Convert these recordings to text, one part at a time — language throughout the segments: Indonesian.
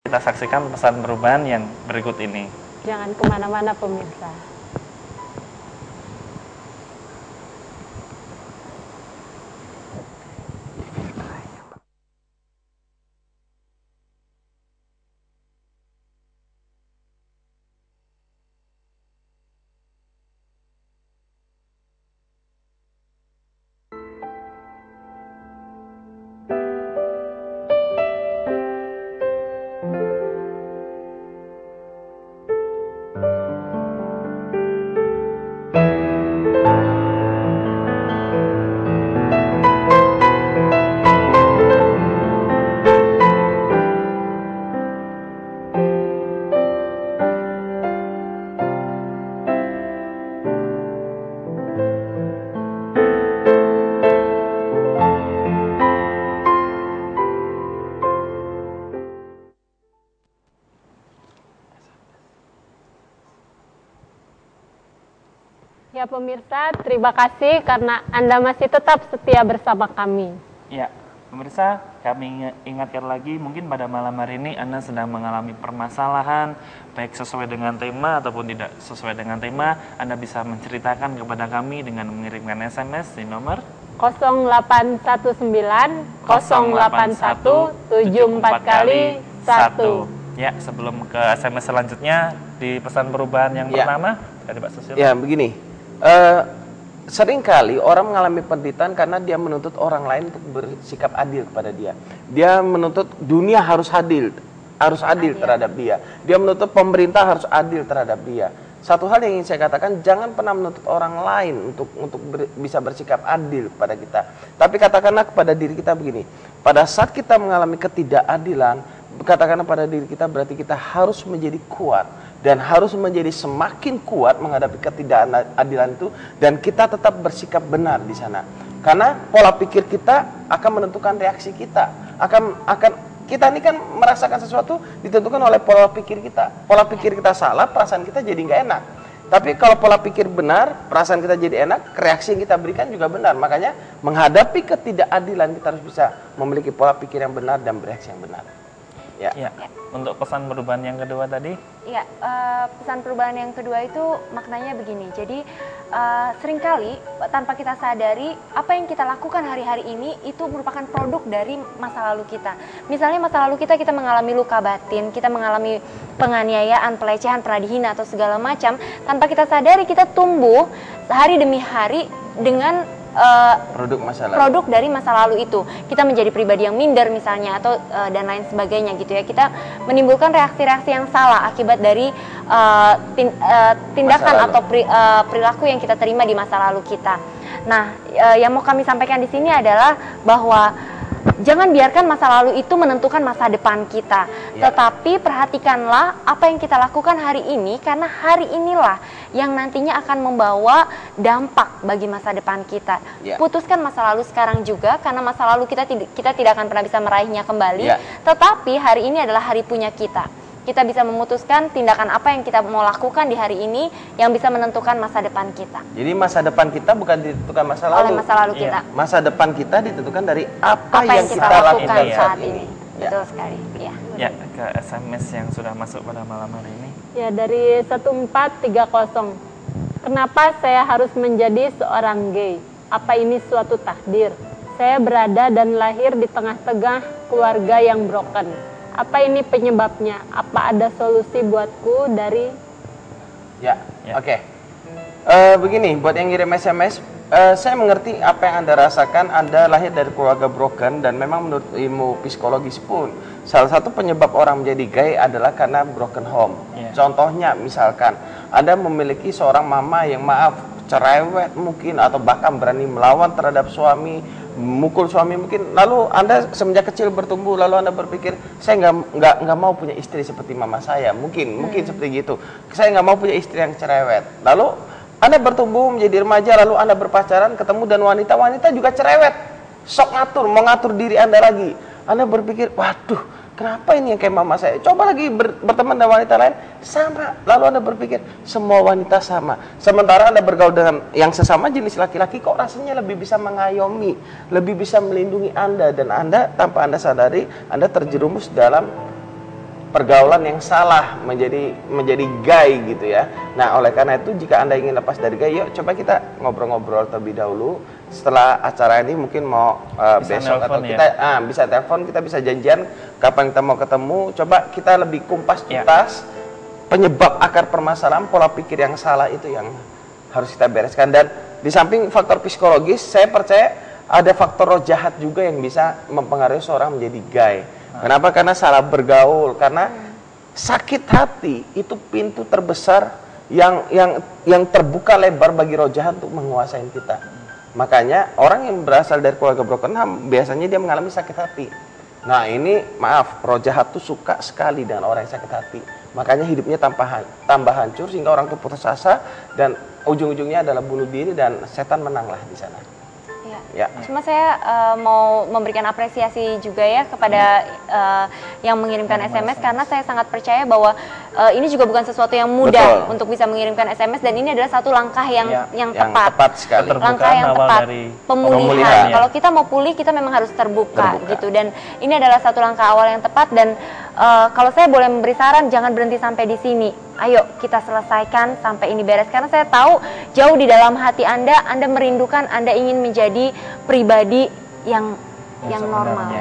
Kita saksikan pesan perubahan yang berikut ini. Jangan kemana-mana pemirsa. Ya pemirsa, terima kasih karena Anda masih tetap setia bersama kami. Ya, pemirsa, kami ingatkan lagi, mungkin pada malam hari ini Anda sedang mengalami permasalahan, baik sesuai dengan tema ataupun tidak sesuai dengan tema, Anda bisa menceritakan kepada kami dengan mengirimkan SMS di nomor 0819 081 74 kali 1. Ya, sebelum ke SMS selanjutnya, di pesan perubahan yang pertama, dari Pak Susilo. Ya, begini. Seringkali orang mengalami penderitaan karena dia menuntut orang lain untuk bersikap adil kepada dia. Dia menuntut dunia harus adil terhadap dia. Dia menuntut pemerintah harus adil terhadap dia. Satu hal yang ingin saya katakan, jangan pernah menuntut orang lain untuk bisa bersikap adil kepada kita. Tapi katakanlah kepada diri kita begini, pada saat kita mengalami ketidakadilan, katakanlah pada diri kita berarti kita harus menjadi kuat dan harus menjadi semakin kuat menghadapi ketidakadilan itu, dan kita tetap bersikap benar di sana. Karena pola pikir kita akan menentukan reaksi kita. Kita ini kan merasakan sesuatu ditentukan oleh pola pikir kita. Pola pikir kita salah, perasaan kita jadi nggak enak. Tapi kalau pola pikir benar, perasaan kita jadi enak, reaksi yang kita berikan juga benar. Makanya menghadapi ketidakadilan kita harus bisa memiliki pola pikir yang benar dan bereaksi yang benar. Ya. Untuk pesan perubahan yang kedua tadi? Ya, pesan perubahan yang kedua itu maknanya begini. Jadi seringkali tanpa kita sadari apa yang kita lakukan hari-hari ini itu merupakan produk dari masa lalu kita. Misalnya masa lalu kita mengalami luka batin, kita mengalami penganiayaan, pelecehan, pernah dihina atau segala macam. Tanpa kita sadari kita tumbuh hari demi hari dengan produk dari masa lalu itu. Kita menjadi pribadi yang minder misalnya atau dan lain sebagainya gitu ya. Kita menimbulkan reaksi-reaksi yang salah akibat dari tindakan atau perilaku yang kita terima di masa lalu kita. Nah, yang mau kami sampaikan di sini adalah bahwa jangan biarkan masa lalu itu menentukan masa depan kita. Tetapi perhatikanlah apa yang kita lakukan hari ini, karena hari inilah yang nantinya akan membawa dampak bagi masa depan kita. Putuskan masa lalu sekarang juga, karena masa lalu kita tidak akan pernah bisa meraihnya kembali. Tetapi hari ini adalah hari punya kita. Kita bisa memutuskan tindakan apa yang kita mau lakukan di hari ini yang bisa menentukan masa depan kita. Jadi masa depan kita bukan ditentukan masa lalu. Oleh masa lalu kita. Masa depan kita ditentukan dari apa yang kita lakukan saat ini. Betul sekali. Ya, ke SMS yang sudah masuk pada malam hari ini. Ya, dari 1430. Kenapa saya harus menjadi seorang gay? Apa ini suatu takdir? Saya berada dan lahir di tengah-tengah keluarga yang broken. Apa ini penyebabnya? Apa ada solusi buatku dari... Oke. Begini, buat yang ngirim SMS, saya mengerti apa yang Anda rasakan. Anda lahir dari keluarga broken, dan memang menurut ilmu psikologis pun salah satu penyebab orang menjadi gay adalah karena broken home. Contohnya misalkan Anda memiliki seorang mama yang cerewet mungkin, atau bahkan berani melawan terhadap suami, mukul suami mungkin. Lalu Anda semenjak kecil bertumbuh, lalu Anda berpikir, saya nggak mau punya istri seperti mama saya, mungkin seperti gitu. Saya nggak mau punya istri yang cerewet. Lalu Anda bertumbuh menjadi remaja, lalu Anda berpacaran, ketemu dan wanita juga cerewet, sok mau ngatur diri Anda lagi. Anda berpikir, waduh, kenapa ini yang kayak mama saya? Coba lagi berteman dengan wanita lain, sama. Lalu Anda berpikir, semua wanita sama. Sementara Anda bergaul dengan yang sesama jenis laki-laki, kok rasanya lebih bisa mengayomi, lebih bisa melindungi Anda. Dan Anda, tanpa Anda sadari, Anda terjerumus dalam pergaulan yang salah, menjadi gay gitu ya. Nah, oleh karena itu jika Anda ingin lepas dari gay, yuk coba kita ngobrol-ngobrol terlebih dahulu. Setelah acara ini mungkin mau besok atau kita bisa telepon, kita bisa janjian kapan kita mau ketemu. Coba kita lebih kumpas tuntas penyebab akar permasalahan pola pikir yang salah itu yang harus kita bereskan. Dan di samping faktor psikologis, saya percaya ada faktor roh jahat juga yang bisa mempengaruhi seorang menjadi gay. Kenapa? Karena salah bergaul, karena sakit hati itu pintu terbesar yang terbuka lebar bagi roh jahat untuk menguasai kita. Makanya orang yang berasal dari keluarga broken home biasanya dia mengalami sakit hati. Nah ini maaf, roh jahat tuh suka sekali dengan orang yang sakit hati. Makanya hidupnya tambah hancur sehingga orang tuh putus asa dan ujung-ujungnya adalah bunuh diri dan setan menanglah di sana. Ya. Cuma saya mau memberikan apresiasi juga ya kepada yang mengirimkan SMS karena saya sangat percaya bahwa ini juga bukan sesuatu yang mudah untuk bisa mengirimkan SMS dan ini adalah satu langkah yang tepat sekali. Langkah yang tepat, pemulihan. Kalau kita mau pulih kita memang harus terbuka gitu dan ini adalah satu langkah awal yang tepat dan kalau saya boleh memberi saran jangan berhenti sampai di sini. Ayo kita selesaikan sampai ini beres karena saya tahu jauh di dalam hati Anda merindukan, Anda ingin menjadi pribadi yang normal.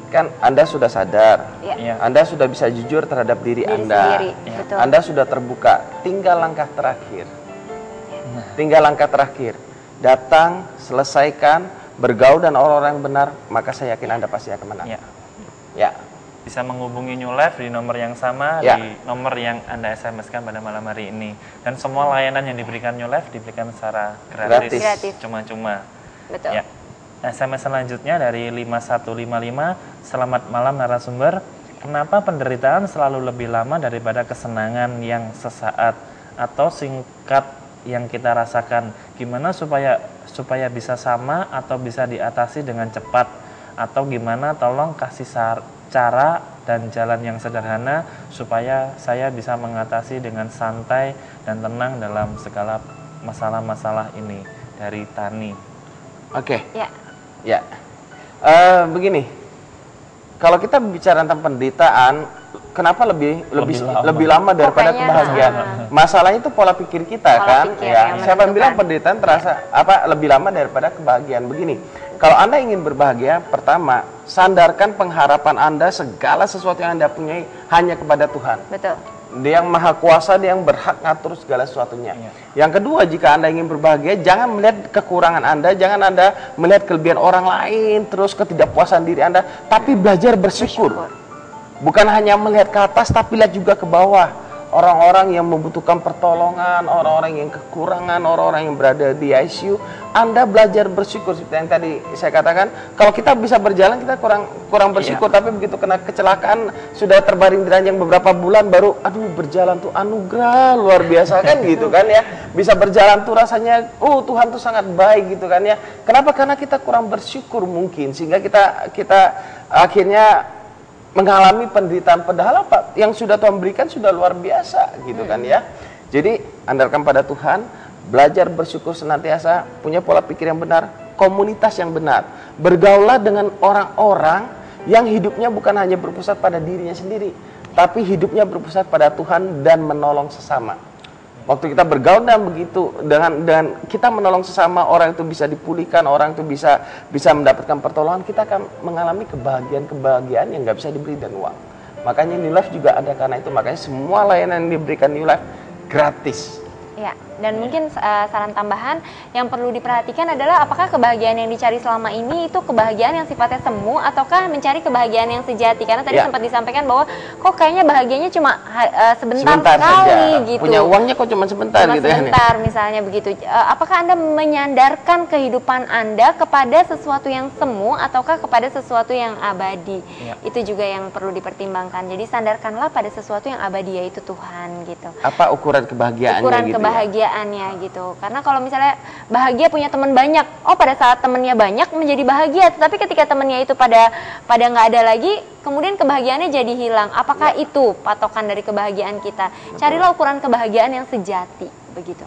Kan Anda sudah sadar, Anda sudah bisa jujur terhadap diri Anda, Anda sudah terbuka. Tinggal langkah terakhir, datang, selesaikan, bergaul dan orang-orang yang benar, maka saya yakin Anda pasti akan menang. Bisa menghubungi New Life di nomor yang sama, di nomor yang Anda SMS-kan pada malam hari ini. Dan semua layanan yang diberikan New Life diberikan secara gratis. Cuma-cuma. Betul. Ya. SMS selanjutnya dari 5155, selamat malam narasumber. Kenapa penderitaan selalu lebih lama daripada kesenangan yang sesaat atau singkat yang kita rasakan? Gimana supaya bisa sama atau bisa diatasi dengan cepat? Atau gimana, tolong kasih cara dan jalan yang sederhana supaya saya bisa mengatasi dengan santai dan tenang dalam segala masalah-masalah ini. Dari Tani. Oke. Begini, kalau kita bicara tentang penderitaan, kenapa lebih lama daripada kebahagiaan? Masalahnya itu pola pikir kita kan. Siapa yang bilang penderitaan terasa lebih lama daripada kebahagiaan? Begini, kalau Anda ingin berbahagia, pertama, sandarkan pengharapan Anda, segala sesuatu yang Anda punyai hanya kepada Tuhan. Betul. Dia yang maha kuasa, dia yang berhak ngatur segala sesuatunya. Yang kedua, jika Anda ingin berbahagia, jangan melihat kekurangan Anda, jangan Anda melihat kelebihan orang lain, terus ketidakpuasan diri Anda, tapi belajar bersyukur. Bukan hanya melihat ke atas, tapi lihat juga ke bawah. Orang-orang yang membutuhkan pertolongan, orang-orang yang kekurangan, orang-orang yang berada di ICU, Anda belajar bersyukur. Seperti yang tadi saya katakan, kalau kita bisa berjalan, kita kurang bersyukur, tapi begitu kena kecelakaan, sudah terbaring di ranjang beberapa bulan, baru, berjalan tuh anugerah luar biasa kan gitu kan ya. Bisa berjalan tuh rasanya, Tuhan tuh sangat baik gitu kan ya. Kenapa? Karena kita kurang bersyukur mungkin, sehingga kita akhirnya mengalami penderitaan, padahal apa yang sudah Tuhan berikan sudah luar biasa gitu kan ya. Jadi andalkan pada Tuhan, belajar bersyukur senantiasa, punya pola pikir yang benar, komunitas yang benar, bergaulah dengan orang-orang yang hidupnya bukan hanya berpusat pada dirinya sendiri, tapi hidupnya berpusat pada Tuhan dan menolong sesama. Waktu kita bergaul dan begitu dengan kita menolong sesama, orang itu bisa dipulihkan, orang itu bisa mendapatkan pertolongan, kita akan mengalami kebahagiaan yang nggak bisa dibeli dan uang. Makanya New Life juga ada karena itu. Makanya semua layanan yang diberikan New Life gratis. Ya, dan mungkin saran tambahan yang perlu diperhatikan adalah apakah kebahagiaan yang dicari selama ini itu kebahagiaan yang sifatnya semu ataukah mencari kebahagiaan yang sejati? Karena tadi sempat disampaikan bahwa kok kayaknya bahagianya cuma sebentar sekali saja. Gitu. Punya uangnya kok cuma sebentar gitu ya. Sebentar misalnya begitu. Apakah Anda menyandarkan kehidupan Anda kepada sesuatu yang semu ataukah kepada sesuatu yang abadi? Itu juga yang perlu dipertimbangkan. Jadi sandarkanlah pada sesuatu yang abadi, yaitu Tuhan gitu. Apa ukuran kebahagiaannya gitu? Kebahagiaannya gitu. Karena kalau misalnya bahagia punya teman banyak, pada saat temennya banyak menjadi bahagia, tetapi ketika temennya itu pada nggak ada lagi, kemudian kebahagiaannya jadi hilang. Apakah itu patokan dari kebahagiaan kita? Carilah ukuran kebahagiaan yang sejati, begitu.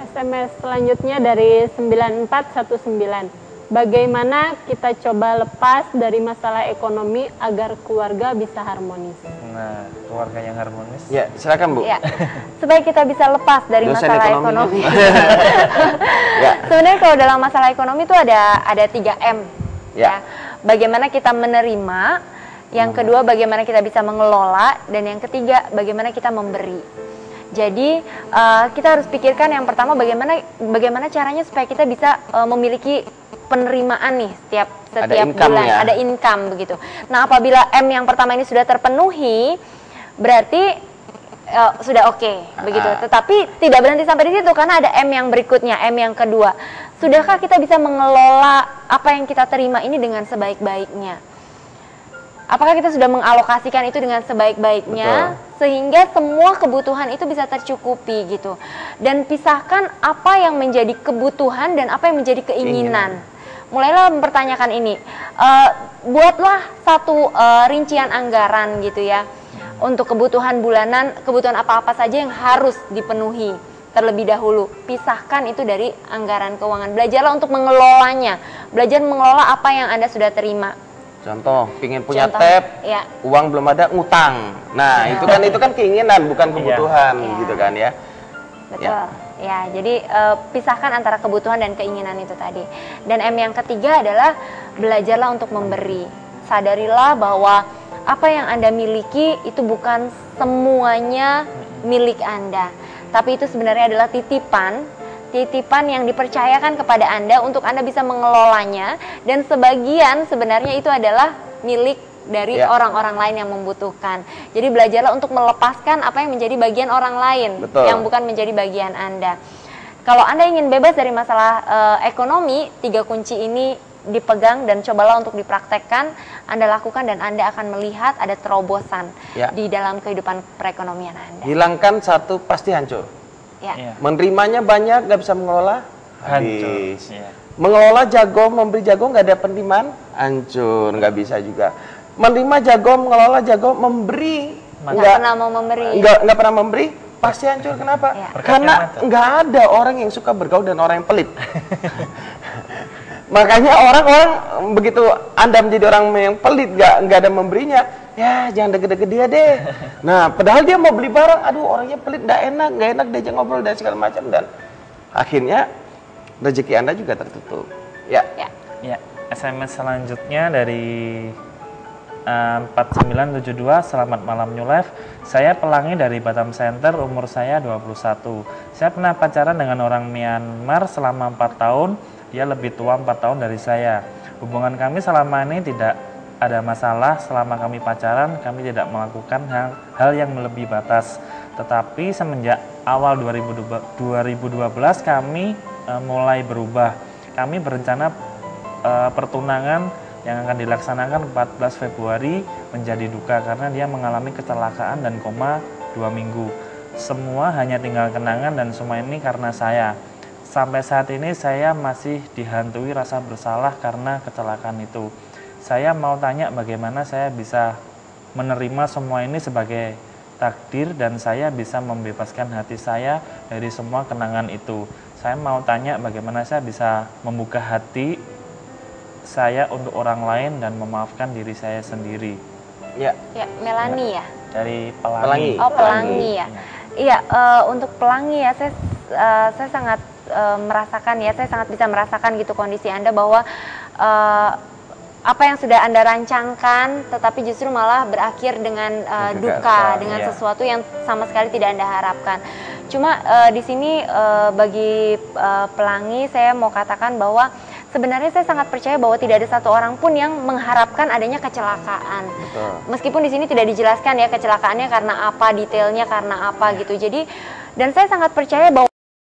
SMS selanjutnya dari 9419. Bagaimana kita coba lepas dari masalah ekonomi agar keluarga bisa harmonis? Nah, keluarga yang harmonis. Ya, silakan Bu. Ya, supaya kita bisa lepas dari Dosen masalah ekonomi. ekonomi. Ya. Sebenarnya kalau dalam masalah ekonomi itu ada 3M. Ya. Bagaimana kita menerima, yang kedua bagaimana kita bisa mengelola, dan yang ketiga bagaimana kita memberi. Jadi kita harus pikirkan yang pertama bagaimana caranya supaya kita bisa memiliki penerimaan nih setiap income bulan, ya. ada income begitu. Nah, apabila M yang pertama ini sudah terpenuhi, berarti sudah oke, begitu. Tetapi tidak berhenti sampai di situ karena ada M yang berikutnya, M yang kedua. Sudahkah kita bisa mengelola apa yang kita terima ini dengan sebaik-baiknya? Apakah kita sudah mengalokasikan itu dengan sebaik-baiknya sehingga semua kebutuhan itu bisa tercukupi gitu. Dan pisahkan apa yang menjadi kebutuhan dan apa yang menjadi keinginan. Mulailah mempertanyakan ini. Buatlah satu rincian anggaran gitu ya. Untuk kebutuhan bulanan, kebutuhan apa-apa saja yang harus dipenuhi terlebih dahulu. Pisahkan itu dari anggaran keuangan. Belajarlah untuk mengelolanya. Belajar mengelola apa yang Anda sudah terima. Contoh, pingin punya Contoh, tab, ya. uang belum ada, ngutang. Nah, itu kan keinginan, bukan kebutuhan, Iya. gitu kan ya. Betul. Ya, jadi pisahkan antara kebutuhan dan keinginan itu tadi. Dan M yang ketiga adalah belajarlah untuk memberi. Sadarilah bahwa apa yang Anda miliki itu bukan semuanya milik Anda. Tapi itu sebenarnya adalah titipan yang dipercayakan kepada Anda untuk Anda bisa mengelolanya, dan sebagian sebenarnya itu adalah milik dari orang-orang lain yang membutuhkan. Jadi belajarlah untuk melepaskan apa yang menjadi bagian orang lain. Betul. Yang bukan menjadi bagian Anda. Kalau Anda ingin bebas dari masalah ekonomi, 3 kunci ini dipegang dan cobalah untuk dipraktekkan, Anda lakukan dan Anda akan melihat ada terobosan di dalam kehidupan perekonomian Anda. Hilangkan satu pasti hancur. Ya. Menerimanya banyak, nggak bisa mengelola, Hancur. habis. Ya. Mengelola jago, memberi jago, nggak ada penerimaan, hancur, nggak bisa juga. Menerima jago, mengelola jago, memberi, Nggak pernah mau memberi. nggak pernah memberi, pasti hancur. Kenapa? Ya. Karena nggak ada orang yang suka bergaul dan orang yang pelit. Makanya orang-orang begitu Anda menjadi orang yang pelit, nggak ada memberinya, ya jangan deket-deket dia deh. Nah, padahal dia mau beli barang, aduh orangnya pelit, nggak enak diajak ngobrol dan segala macam, dan akhirnya rezeki Anda juga tertutup. Ya. SMS selanjutnya dari 4972, selamat malam New Life. Saya Pelangi dari Batam Center, umur saya 21. Saya pernah pacaran dengan orang Myanmar selama 4 tahun. Dia lebih tua 4 tahun dari saya. Hubungan kami selama ini tidak ada masalah. Selama kami pacaran, kami tidak melakukan hal yang melebihi batas. Tetapi semenjak awal 2012 kami mulai berubah. Kami berencana pertunangan yang akan dilaksanakan 14 Februari menjadi duka karena dia mengalami kecelakaan dan koma 2 minggu. Semua hanya tinggal kenangan dan semua ini karena saya. Sampai saat ini saya masih dihantui rasa bersalah karena kecelakaan itu. Saya mau tanya bagaimana saya bisa menerima semua ini sebagai takdir dan saya bisa membebaskan hati saya dari semua kenangan itu. Saya mau tanya bagaimana saya bisa membuka hati saya untuk orang lain dan memaafkan diri saya sendiri. Ya, Melani ya. Dari Pelangi. Oh, Pelangi ya. Iya, untuk Pelangi ya, saya sangat merasakan ya, saya sangat bisa merasakan gitu kondisi Anda bahwa apa yang sudah Anda rancangkan tetapi justru malah berakhir dengan duka, dengan sesuatu yang sama sekali tidak Anda harapkan. Cuma di sini bagi Pelangi saya mau katakan bahwa sebenarnya saya sangat percaya bahwa tidak ada satu orang pun yang mengharapkan adanya kecelakaan. Betul. Meskipun di sini tidak dijelaskan ya kecelakaannya karena apa, detailnya karena apa gitu. Jadi dan saya sangat percaya bahwa